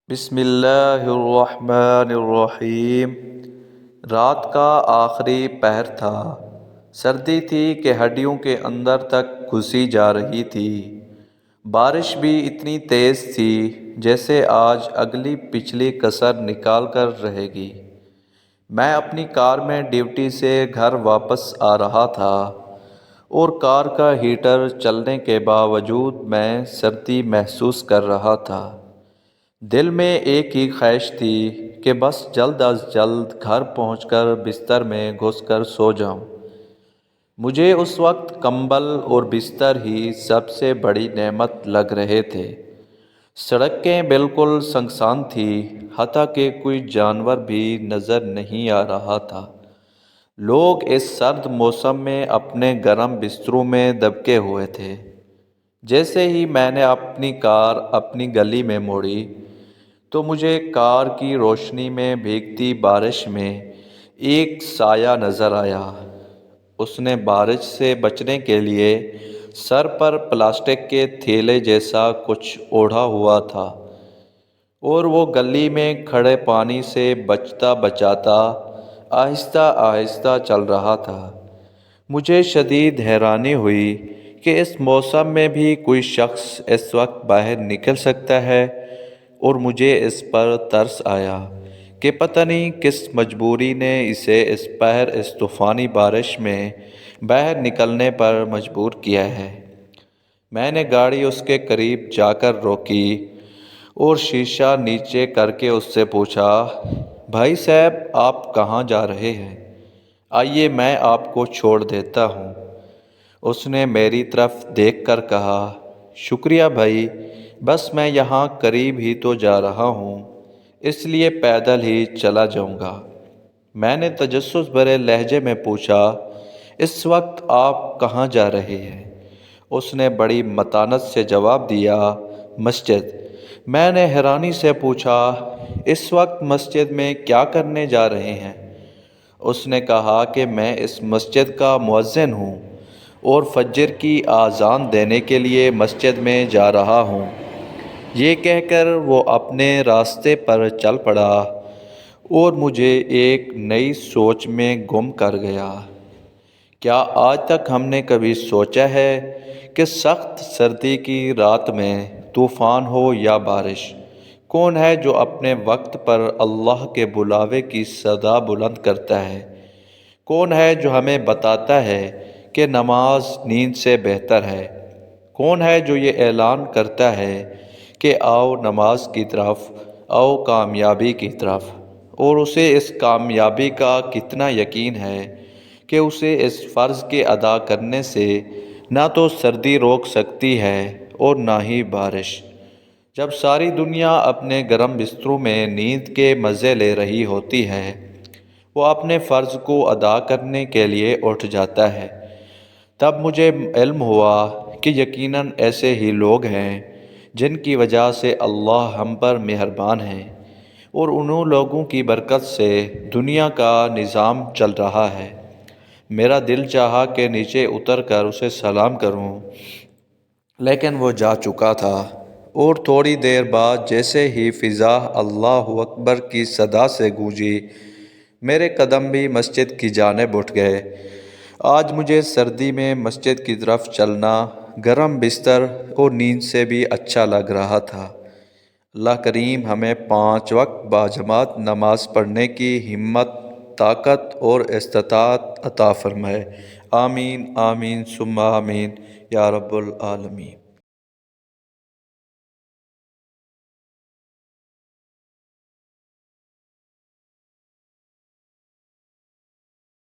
بسم اللہ الرحمن الرحیم۔ رات کا آخری پہر تھا۔ سردی تھی کہ ہڈیوں کے اندر تک گھسی جا رہی تھی۔ بارش بھی اتنی تیز تھی جیسے آج اگلی پچھلی کسر نکال کر رہے گی۔ میں اپنی کار میں ڈیوٹی سے گھر واپس آ رہا تھا اور کار کا ہیٹر چلنے کے باوجود میں سردی محسوس کر رہا تھا۔ دل میں ایک ہی خواہش تھی کہ بس جلد از جلد گھر پہنچ کر بستر میں گھس کر سو جاؤں۔ مجھے اس وقت کمبل اور بستر ہی سب سے بڑی نعمت لگ رہے تھے۔ سڑکیں بالکل سنسان تھیں، حتیٰ کہ کوئی جانور بھی نظر نہیں آ رہا تھا۔ لوگ اس سرد موسم میں اپنے گرم بستروں میں دبکے ہوئے تھے۔ جیسے ہی میں نے اپنی کار اپنی گلی میں موڑی تو مجھے کار کی روشنی میں بھیگتی بارش میں ایک سایہ نظر آیا۔ اس نے بارش سے بچنے کے لیے سر پر پلاسٹک کے تھیلے جیسا کچھ اوڑھا ہوا تھا اور وہ گلی میں کھڑے پانی سے بچتا بچاتا آہستہ آہستہ چل رہا تھا۔ مجھے شدید حیرانی ہوئی کہ اس موسم میں بھی کوئی شخص اس وقت باہر نکل سکتا ہے، اور مجھے اس پر ترس آیا کہ پتہ نہیں کس مجبوری نے اسے اس طوفانی بارش میں باہر نکلنے پر مجبور کیا ہے۔ میں نے گاڑی اس کے قریب جا کر روکی اور شیشہ نیچے کر کے اس سے پوچھا، بھائی صاحب، آپ کہاں جا رہے ہیں؟ آئیے میں آپ کو چھوڑ دیتا ہوں۔ اس نے میری طرف دیکھ کر کہا، شکریہ بھائی، بس میں یہاں قریب ہی تو جا رہا ہوں، اس لیے پیدل ہی چلا جاؤں گا۔ میں نے تجسس بھرے لہجے میں پوچھا، اس وقت آپ کہاں جا رہے ہیں؟ اس نے بڑی متانت سے جواب دیا، مسجد۔ میں نے حیرانی سے پوچھا، اس وقت مسجد میں کیا کرنے جا رہے ہیں؟ اس نے کہا کہ میں اس مسجد کا مؤذن ہوں اور فجر کی اذان دینے کے لیے مسجد میں جا رہا ہوں۔ یہ کہہ کر وہ اپنے راستے پر چل پڑا اور مجھے ایک نئی سوچ میں گم کر گیا۔ کیا آج تک ہم نے کبھی سوچا ہے کہ سخت سردی کی رات میں طوفان ہو یا بارش، کون ہے جو اپنے وقت پر اللہ کے بلاوے کی صدا بلند کرتا ہے؟ کون ہے جو ہمیں بتاتا ہے کہ نماز نیند سے بہتر ہے؟ کون ہے جو یہ اعلان کرتا ہے کہ آؤ نماز کی طرف، آؤ کامیابی کی طرف، اور اسے اس کامیابی کا کتنا یقین ہے کہ اسے اس فرض کے ادا کرنے سے نہ تو سردی روک سکتی ہے اور نہ ہی بارش۔ جب ساری دنیا اپنے گرم بستروں میں نیند کے مزے لے رہی ہوتی ہے، وہ اپنے فرض کو ادا کرنے کے لیے اٹھ جاتا ہے، تب مجھے علم ہوا کہ یقیناً ایسے ہی لوگ ہیں جن کی وجہ سے اللہ ہم پر مہربان ہے، اور انہوں لوگوں کی برکت سے دنیا کا نظام چل رہا ہے۔ میرا دل چاہا کہ نیچے اتر کر اسے سلام کروں، لیکن وہ جا چکا تھا، اور تھوڑی دیر بعد جیسے ہی فضا اللہ اکبر کی صدا سے گونجی، میرے قدم بھی مسجد کی جانب اٹھ گئے۔ آج مجھے سردی میں مسجد کی طرف چلنا گرم بستر اور نیند سے بھی اچھا لگ رہا تھا۔ اللہ کریم ہمیں 5 وقت باجماعت نماز پڑھنے کی ہمت، طاقت اور استطاعت عطا فرمائے۔ آمین آمین ثم آمین یا رب العالمین۔